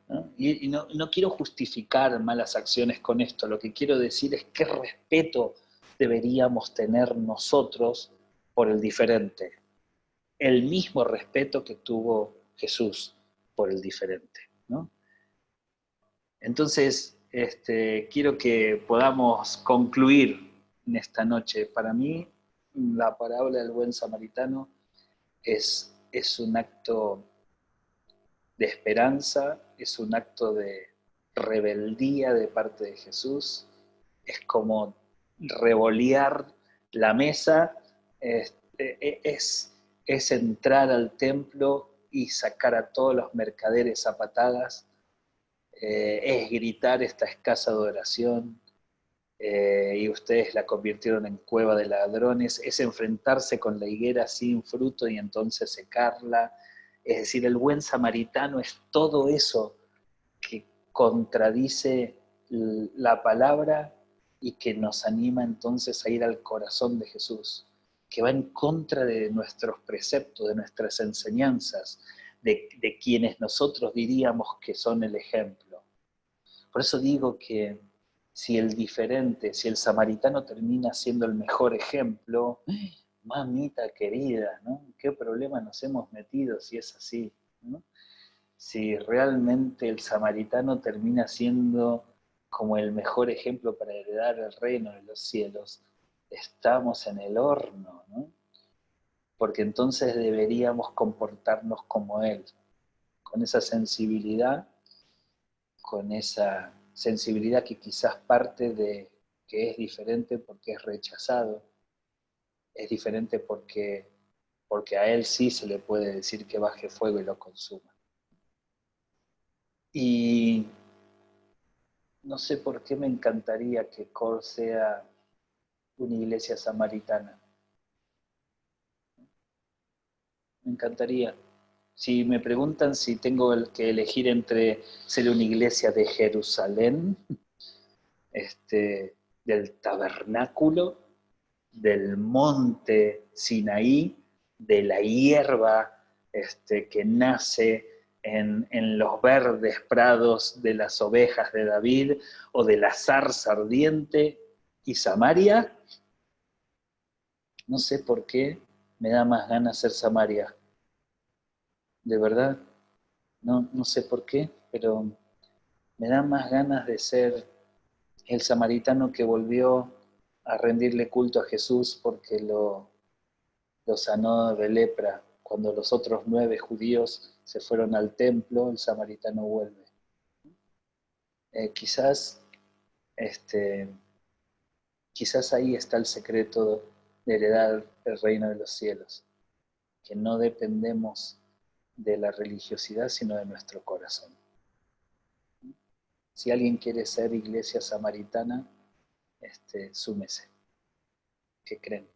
¿No? Y no quiero justificar malas acciones con esto, lo que quiero decir es qué respeto deberíamos tener nosotros por el diferente. El mismo respeto que tuvo Jesús por el diferente, ¿no? Entonces, quiero que podamos concluir en esta noche. Para mí, la parábola del buen samaritano es un acto de esperanza, es un acto de rebeldía de parte de Jesús, es como revolear la mesa, es entrar al templo y sacar a todos los mercaderes a patadas, es gritar esta escasa adoración, y ustedes la convirtieron en cueva de ladrones, es enfrentarse con la higuera sin fruto y entonces secarla. Es decir, el buen samaritano es todo eso que contradice la palabra y que nos anima entonces a ir al corazón de Jesús, que va en contra de nuestros preceptos, de nuestras enseñanzas, de quienes nosotros diríamos que son el ejemplo. Por eso digo que si el diferente, si el samaritano termina siendo el mejor ejemplo, mamita querida, ¿no? ¿Qué problema nos hemos metido si es así, ¿no? Si realmente el samaritano termina siendo como el mejor ejemplo para heredar el reino de los cielos, estamos en el horno, ¿no? Porque entonces deberíamos comportarnos como él, con esa sensibilidad que quizás parte de que es diferente porque es rechazado, es diferente porque a él sí se le puede decir que baje fuego y lo consuma. Y no sé por qué me encantaría que Cor sea una iglesia samaritana. Me encantaría. Si me preguntan si tengo que elegir entre ser una iglesia de Jerusalén, del tabernáculo, del monte Sinaí, de la hierba que nace en los verdes prados de las ovejas de David, o de la zarza ardiente, y Samaria, no sé por qué me da más ganas ser Samaria. De verdad, no sé por qué, pero me da más ganas de ser el samaritano que volvió a rendirle culto a Jesús porque lo sanó de lepra. Cuando los otros 9 judíos se fueron al templo, el samaritano vuelve. Quizás ahí está el secreto de heredar el reino de los cielos, que no dependemos de la religiosidad, sino de nuestro corazón. Si alguien quiere ser iglesia samaritana, súmese. ¿Qué creen?